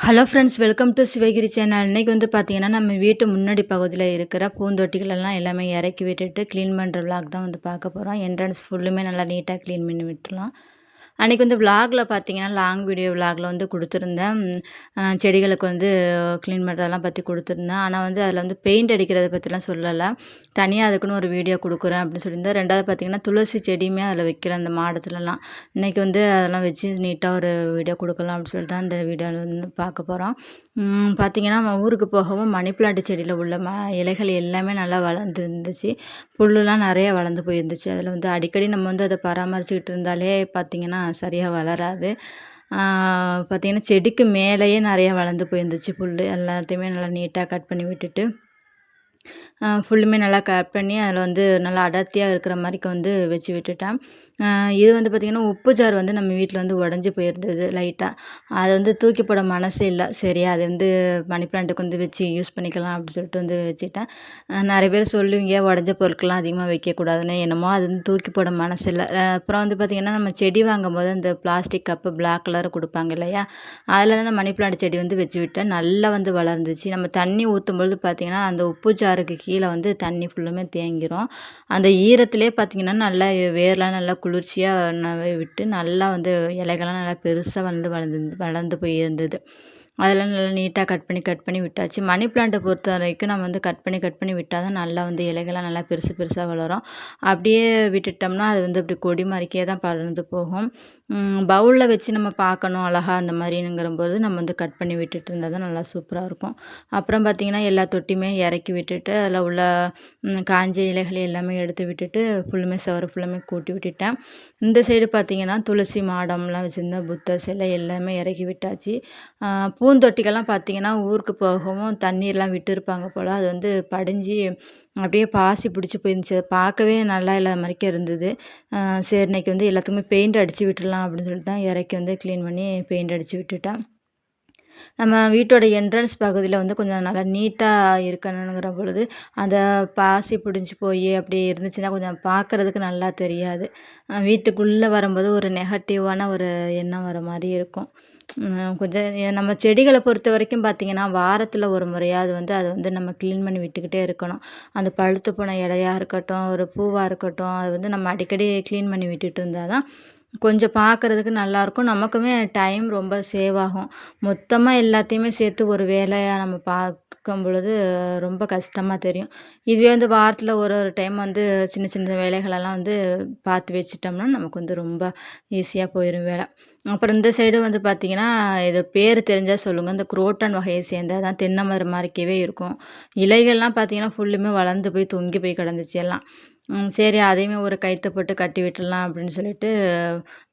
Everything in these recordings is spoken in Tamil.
Hello friends, welcome to Sivagiri channel. இன்றைக்கி வந்து பார்த்தீங்கன்னா, நம்ம வீட்டு முன்னாடி பகுதியில் இருக்கிற பூந்தொட்டிகளெல்லாம் எல்லாமே இறக்கி விட்டுட்டு க்ளீன் பண்ணுற விளாக் தான் வந்து பார்க்க போகிறோம். என்ட்ரன்ஸ் ஃபுல்லுமே நல்லா நீட்டாக க்ளீன் பண்ணி விட்டுலாம். அன்றைக்கி வந்து விளாகில் பார்த்தீங்கன்னா, லாங் வீடியோ விளாகில் வந்து கொடுத்துருந்தேன். செடிகளுக்கு வந்து க்ளீன் பண்ணுறதெல்லாம் பற்றி கொடுத்துருந்தேன். ஆனால் வந்து அதில் வந்து பெயிண்ட் அடிக்கிறத பற்றிலாம் சொல்லலை. தனியாக அதுக்குன்னு ஒரு வீடியோ கொடுக்குறேன் அப்படின்னு சொல்லியிருந்தேன். ரெண்டாவது பார்த்தீங்கன்னா, துளசி செடியுமே அதில் வைக்கிறேன் அந்த மாடத்துலலாம். இன்றைக்கி வந்து அதெல்லாம் வச்சு நீட்டாக ஒரு வீடியோ கொடுக்கலாம் அப்படின்னு சொல்லிட்டு தான் இந்த வீடியோவில் வந்து பார்க்க போகிறோம். பார்த்தீங்கன்னா, நம்ம ஊருக்கு போகவும் மணி பிளான்ட் செடியில் உள்ள இலைகள் எல்லாமே நல்லா வளர்ந்துருந்துச்சு. புல்லுலாம் நிறைய வளர்ந்து போயிருந்துச்சு. அதில் வந்து அடிக்கடி நம்ம வந்து அதை பராமரிச்சுக்கிட்டு இருந்தாலே பார்த்திங்கன்னா சரியாக வளராது. பார்த்திங்கன்னா, செடிக்கு மேலேயே நிறையா வளர்ந்து போயிருந்துச்சு புல். எல்லாத்தையுமே நல்லா நீட்டாக கட் பண்ணி விட்டுட்டு ஃபுல்லுமே நல்லா கட் பண்ணி அதில் வந்து நல்லா அடர்த்தியாக இருக்கிற மாதிரிக்கு வந்து வச்சு விட்டுட்டேன். இது வந்து பார்த்திங்கன்னா, உப்பு ஜார் வந்து நம்ம வீட்டில் வந்து உடஞ்சி போயிருந்தது லைட்டாக. அதை வந்து தூக்கி போட மனசே இல்லை. சரி, அது வந்து மணி பிளான்ட்டுக்கு வந்து வச்சு யூஸ் பண்ணிக்கலாம் அப்படின்னு சொல்லிட்டு வந்து வச்சுட்டேன். நிறைய பேர் சொல்லுவீங்க உடஞ்ச பொருட்கள்லாம் அதிகமாக வைக்கக்கூடாதுன்னு. என்னமோ அது வந்து தூக்கி போட மனசு இல்லை. அப்புறம் வந்து பார்த்திங்கன்னா, நம்ம செடி வாங்கும்போது அந்த பிளாஸ்டிக் கப்பு பிளாக் கலர் கொடுப்பாங்க இல்லையா, அதில் தான் அந்த மணி பிளான்ட் செடி வந்து வச்சு விட்டேன். நல்லா வந்து வளர்ந்துச்சு. நம்ம தண்ணி ஊற்றும்பொழுது பார்த்திங்கன்னா, அந்த உப்பு ஜாருக்கு கீழே வந்து தண்ணி ஃபுல்லுமே தேங்கிரும். அந்த ஈரத்திலே பார்த்திங்கன்னா, நல்லா வேர்லாம் நல்லா குளிர்ச்சியாக விட்டு நல்லா வந்து இலைகள்லாம் நல்லா பெருசாக வந்து வளர்ந்து போய் இருந்தது. அதெல்லாம் நல்லா நீட்டாக கட் பண்ணி விட்டாச்சு. மணி பிளான்ட்டை பொறுத்த வரைக்கும் நம்ம வந்து கட் பண்ணி விட்டால் தான் நல்லா வந்து இலைகள்லாம் நல்லா பெருசு பெருசாக வளரும். அப்படியே விட்டுட்டோம்னா அது வந்து அப்படி கொடி மாதிரிக்கே தான் படர்ந்து போகும். பவுலில் வச்சு நம்ம பார்க்கணும் அழகா அந்த மாதிரிங்கிறம்போது நம்ம வந்து கட் பண்ணி விட்டுட்டு இருந்தால் தான் நல்லா சூப்பராக இருக்கும். அப்புறம் பார்த்திங்கன்னா, எல்லா தொட்டியுமே இறக்கி விட்டுட்டு அதில் உள்ள காஞ்ச இலைகள் எல்லாமே எடுத்து விட்டுட்டு ஃபுல்லுமே சுவரு ஃபுல்லுமே கூட்டி விட்டுட்டேன். இந்த சைடு பார்த்திங்கன்னா, துளசி மாடம்லாம் வச்சுருந்தேன், புத்தர் சிலை எல்லாமே இறக்கி விட்டாச்சு. பூந்தொட்டிகள்லாம் பார்த்திங்கன்னா, ஊருக்கு போகவும் தண்ணீர்லாம் விட்டுருப்பாங்க போல். அது வந்து படிஞ்சு அப்படியே பாசி பிடிச்சி போயிருந்துச்சு. அது பார்க்கவே நல்லா இல்லாத மாதிரிக்கே இருந்தது. சரி, இன்றைக்கி வந்து எல்லாத்துக்குமே பெயிண்ட் அடித்து விட்டுடலாம் அப்படின்னு சொல்லிட்டு தான் இறக்கி வந்து க்ளீன் பண்ணி பெயிண்ட் அடித்து விட்டுட்டேன். நம்ம வீட்டோட என்ட்ரன்ஸ் பகுதியில் வந்து கொஞ்சம் நல்லா நீட்டாக இருக்கணுங்கிற பொழுது அந்த பாசி பிடிஞ்சி போய் அப்படி இருந்துச்சுன்னா கொஞ்சம் பார்க்குறதுக்கு நல்லா தெரியாது. வீட்டுக்குள்ளே வரும்போது ஒரு நெகட்டிவான ஒரு எண்ணம் வர மாதிரி இருக்கும். கொஞ்சம் நம்ம செடிகளை பொறுத்த வரைக்கும் பார்த்திங்கன்னா, வாரத்தில் ஒரு முறையாவது வந்து அதை வந்து நம்ம க்ளீன் பண்ணி விட்டுக்கிட்டே இருக்கணும். அந்த பழுத்து போன இலையா இருக்கட்டும், ஒரு பூவாக இருக்கட்டும், அது வந்து நம்ம அடிக்கடி க்ளீன் பண்ணி விட்டுட்டு இருந்தால் தான் கொஞ்சம் பார்க்குறதுக்கு நல்லாயிருக்கும். நமக்குமே டைம் ரொம்ப சேவ் ஆகும். மொத்தமாக எல்லாத்தையுமே சேர்த்து ஒரு வேலையா நம்ம பார்க்கும் பொழுது ரொம்ப கஷ்டமாக தெரியும். இதுவே வந்து வாரத்தில் ஒரு ஒரு டைம் வந்து சின்ன சின்ன வேலைகளெல்லாம் வந்து பார்த்து வச்சுட்டோம்னா நமக்கு வந்து ரொம்ப ஈஸியாக போயிடும் வேலை. அப்புறம் இந்த சைடு வந்து பார்த்திங்கன்னா, இது பேர் தெரிஞ்சால் சொல்லுங்கள். இந்த குரோட்டன் வகையை சேர்ந்தது தான். தென்னை மரம் மாதிரிக்கவே இருக்கும். இலைகள்லாம் பார்த்திங்கன்னா, ஃபுல்லுமே வளர்ந்து போய் தொங்கி போய் கிடந்துச்சு எல்லாம். சரி, அதையுமே ஒரு கயித்த போட்டு கட்டி விட்டுடலாம் அப்படின்னு சொல்லிட்டு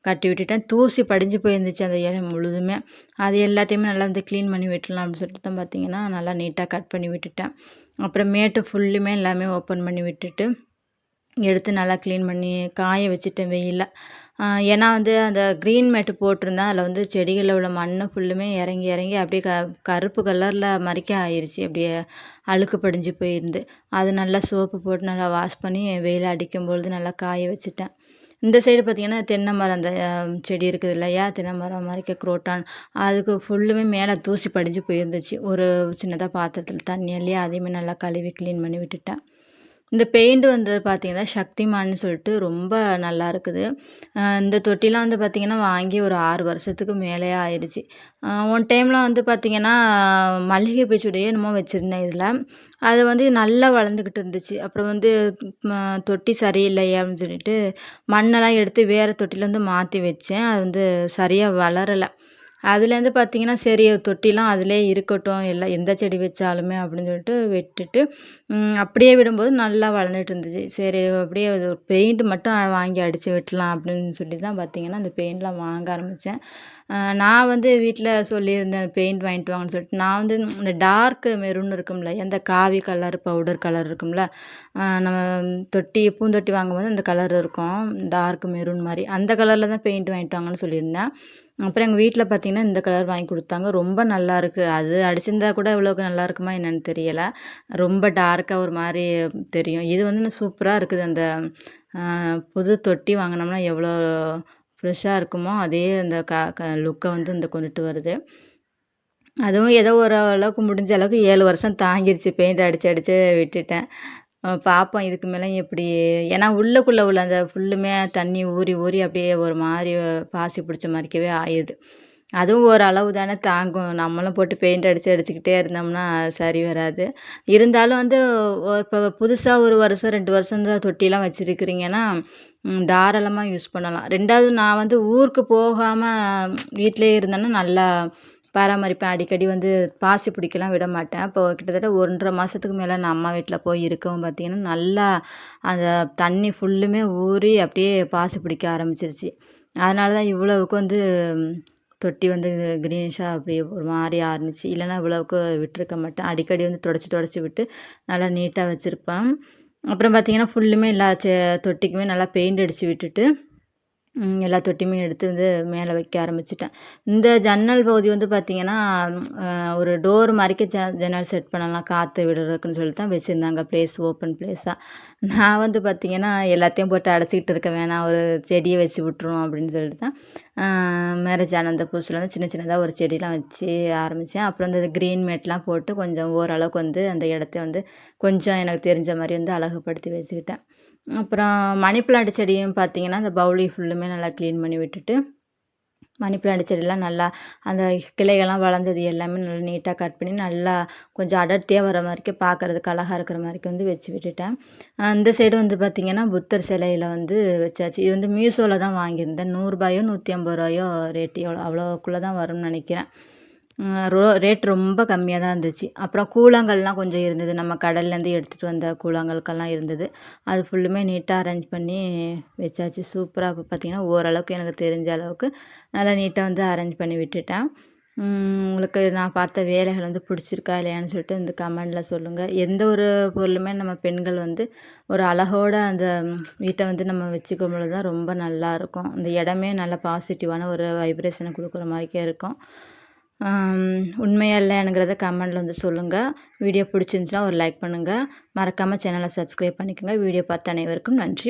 கட்டி விட்டுட்டேன். தூசி படிஞ்சு போயிருந்துச்சு அந்த இலை முழுதுமே. அது எல்லாத்தையுமே நல்லா வந்து க்ளீன் பண்ணி விட்டுடலாம் அப்படின்னு சொல்லிட்டு தான் பார்த்திங்கன்னா, நல்லா நீட்டாக கட் பண்ணி விட்டுட்டேன். அப்புறமேட்டு ஃபுல்லுமே எல்லாமே ஓப்பன் பண்ணி விட்டுட்டு எடுத்து நல்லா க்ளீன் பண்ணி காய வச்சுட்டேன் வெயிலில். ஏன்னா வந்து அந்த க்ரீன் மேட்டு போட்டிருந்தேன். அதில் வந்து செடிகளில் உள்ள மண் ஃபுல்லுமே இறங்கி இறங்கி அப்படியே கருப்பு கலரில் மறிக்க ஆயிடுச்சு. அப்படியே அழுக்கு படிஞ்சு போயிருந்து. அது நல்லா சோப்பு போட்டு நல்லா வாஷ் பண்ணி வெயில் அடிக்கும்பொழுது நல்லா காய வச்சுட்டேன். இந்த சைடு பார்த்திங்கன்னா, தென்னை மரம் அந்த செடி இருக்குது இல்லையா, தென்னை மரம் மரிக்க குரோட்டான், அதுக்கு ஃபுல்லுமே மேலே தூசி படிஞ்சு போயிருந்துச்சு. ஒரு சின்னதாக பாத்திரத்தில் தண்ணி அள்ளி அதையுமே நல்லா கழுவி க்ளீன் பண்ணி விட்டுட்டேன். இந்த பெயிண்ட் வந்து பார்த்திங்கன்னா, சக்திமான்னு சொல்லிட்டு ரொம்ப நல்லா இருக்குது. இந்த தொட்டிலாம் வந்து பார்த்திங்கன்னா, வாங்கி ஒரு 6 வருஷத்துக்கு மேலேயே ஆயிடுச்சு. ஒன் டைம்லாம் வந்து பார்த்திங்கன்னா, மல்லிகைப்பூ செடியோ என்னமோ வச்சுருந்தேன் இதில். அது வந்து நல்லா வளர்ந்துக்கிட்டு இருந்துச்சு. அப்புறம் வந்து தொட்டி சரியில்லையே அப்படின்னு சொல்லிட்டு மண்ணெல்லாம் எடுத்து வேறு தொட்டியில் வந்து மாற்றி வச்சேன். அது வந்து சரியாக வளரலை. அதுலேருந்து பார்த்திங்கன்னா, சரி தொட்டிலாம் அதிலே இருக்கட்டும், எந்த செடி வச்சாலுமே அப்படின்னு சொல்லிட்டு விட்டுட்டு அப்படியே விடும்போது நல்லா வளர்ந்துட்டு இருந்துச்சு. சரி, அப்படியே அது ஒரு பெயிண்ட் மட்டும் வாங்கி அடித்து விட்டுலாம் அப்படின்னு சொல்லி தான் பார்த்திங்கன்னா, அந்த பெயிண்ட்லாம் வாங்க ஆரம்பித்தேன். நான் வந்து வீட்டில் சொல்லியிருந்தேன் பெயிண்ட் வாங்கிட்டு வாங்கன்னு சொல்லிட்டு. நான் வந்து இந்த டார்க் மெரூன் இருக்கும்ல, அந்த காவி கலர் பவுடர் கலர் இருக்கும்ல, நம்ம பூந்தொட்டி வாங்கும்போது அந்த கலர் இருக்கும், டார்க் மெரூன் மாதிரி. அந்த கலரில் தான் பெயிண்ட் வாங்கிட்டு வாங்கன்னு சொல்லியிருந்தேன். அப்புறம் எங்கள் வீட்டில் பார்த்திங்கன்னா, இந்த கலர் வாங்கி கொடுத்தாங்க. ரொம்ப நல்லாயிருக்கு. அது அடிச்சிருந்தா கூட இவ்வளோக்கு நல்லா இருக்குமா என்னன்னு தெரியலை. ரொம்ப டார்க்காக ஒரு மாதிரி தெரியும். இது வந்து சூப்பராக இருக்குது. அந்த புது தொட்டி வாங்கினோம்னா எவ்வளோ ஃப்ரெஷ்ஷாக இருக்குமோ அதே அந்த க க லுக்கை வந்து இந்த கொண்டுட்டு வருது. அதுவும் ஏதோ ஓரளவுக்கு முடிஞ்ச அளவுக்கு 7 வருஷம் தாங்கிருச்சு. பெயிண்ட் அடிச்சு அடிச்சு விட்டுட்டேன். பார்ப்போம் இதுக்கு மேல எப்படி ஏன்னா உள்ளுக்குள்ள உள்ள அந்த ஃபுல்லுமே தண்ணி ஊறி ஊறி அப்படியே ஒரு மாரி பாசி பிடிச்ச மாரிக்கவே ஆயிடுது. அதுவும் ஒரு அளவு தானே தாங்கும். நம்மளும் போட்டு பெயிண்ட் அடிச்சு அடிச்சுக்கிட்டே இருந்தோம்னா சரி வராது. இருந்தாலும் வந்து இப்போ புதுசா 1 வருஷம் 2 வருஷம் தான் தொட்டிலாம் வச்சிருக்கிறீங்கன்னா, தாராளமா யூஸ் பண்ணலாம். 2வது நான் வந்து ஊருக்கு போகாம வீட்லயே இருந்தேன்னா நல்லா பராமரிப்பேன். அடிக்கடி வந்து பாசி பிடிக்கலாம் விட மாட்டேன். இப்போ கிட்டத்தட்ட 1 1/2 மாசத்துக்கு மேல நான் அம்மா வீட்ல போய் இருக்கவும் பார்த்தீங்கன்னா, நல்லா அந்த தண்ணி ஃபுல்லுமே ஊறி அப்படியே பாசி பிடிக்க ஆரம்பிச்சிருச்சு. அதனால தான் இவ்வளவுக்கு வந்து தொட்டி வந்து கிரீனிஷா அப்படி ஒரு மாரி ஆறுனுச்சு. இல்லைன்னா இவ்வளவுக்கு விட்டுருக்க மாட்டேன். அடிக்கடி வந்து தொடச்சு தொடச்சு விட்டு நல்லா நீட்டா வச்சிருப்பேன். அப்புறம் பார்த்தீங்கன்னா, ஃபுல்லுமே எல்லா தொட்டிக்குமே நல்லா பெயிண்ட் அடிச்சு விட்டுட்டு எல்லா தொட்டியுமே எடுத்து வந்து மேலே வைக்க ஆரம்பிச்சுட்டேன். இந்த ஜன்னல் பகுதி வந்து பார்த்தீங்கன்னா, ஒரு டோர் மாரிக்கு ஜன்னல் செட் பண்ணலாம் காற்று விடுறதுக்குன்னு சொல்லி தான் வச்சுருந்தாங்க ஓப்பன் ப்ளேஸா. நான் வந்து பார்த்தீங்கன்னா, எல்லாத்தையும் போட்டு அடைச்சிக்கிட்டு இருக்க வேணாம், ஒரு செடிய வச்சு விட்டுருவோம் அப்படின்னு சொல்லிட்டு தான், மேரேஜ் ஆன அந்த புதுசுல வந்து சின்ன சின்னதா ஒரு செடிலாம் வச்சு ஆரம்பிச்சேன். அப்புறம் இந்த கிரீன் மேட்லாம் போட்டு கொஞ்சம் ஓரளவுக்கு வந்து அந்த இடத்த வந்து கொஞ்சம் எனக்கு தெரிஞ்ச மாரி வந்து அழகுபடுத்தி வச்சுக்கிட்டேன். அப்புறம் மணி பிளான்ட் செடியும் பார்த்தீங்கன்னா, அந்த பவுலி ஃபுல்லுமே நல்லா க்ளீன் பண்ணி விட்டுட்டு, மணி பிளான்ட் செடிலாம் நல்லா அந்த கிளைகள்லாம் வளர்ந்தது எல்லாமே நல்லா நீட்டா கட் பண்ணி, நல்லா கொஞ்சம் அடர்த்தியா வர மாரிக்கு பார்க்கறதுக்கு அழகா இருக்கிற மாரிக்கு வந்து வச்சு விட்டுட்டேன். இந்த சைடு வந்து பார்த்தீங்கன்னா, புத்தர் சிலையில வந்து வச்சாச்சு. இது வந்து மீஷோல தான் வாங்கியிருந்தேன். ரூ. 100 ரூ. 150 ரேட் அவ்வளோக்குள்ள தான் வரும்னு நெனைக்கிறேன். ரேட் ரொம்ப கம்மியா தான் இருந்துச்சு. அப்புறம் கூழாங்கல்லாம் கொஞ்சம் இருந்தது. நம்ம கடல்லேருந்து எடுத்துகிட்டு வந்த கூழாங்கற்கள்லாம் இருந்தது. அது ஃபுல்லுமே நீட்டா அரேஞ்ச் பண்ணி வச்சாச்சு. சூப்பரா இப்போ பார்த்தீங்கன்னா, ஓரளவுக்கு எனக்கு தெரிஞ்ச அளவுக்கு நல்லா நீட்டா வந்து அரேஞ்ச் பண்ணி விட்டுட்டேன். உங்களுக்கு நான் பார்த்த வேலைகள் வந்து பிடிச்சிருக்கா இல்லையான்னு சொல்லிட்டு வந்து கமெண்ட்ல சொல்லுங்க. எந்த ஒரு பொருளுமே நம்ம பெண்கள் வந்து ஒரு அழகோட அந்த வீட்ட வந்து நம்ம வச்சுக்கும் பொழுது தான் ரொம்ப நல்லாயிருக்கும். அந்த இடமே நல்ல பாசிட்டிவான ஒரு வைப்ரேஷன குடுக்குற மாரிக்கே இருக்கும். உண்மையா இல்லையானுங்கிறத கமெண்ட்ல வந்து சொல்லுங்க. வீடியோ பிடிச்சிருந்துச்சுன்னா ஒரு லைக் பண்ணுங்க. மறக்காம சேனலை சப்ஸ்கிரைப் பண்ணிக்கோங்க. வீடியோ பார்த்த அனைவருக்கும் நன்றி.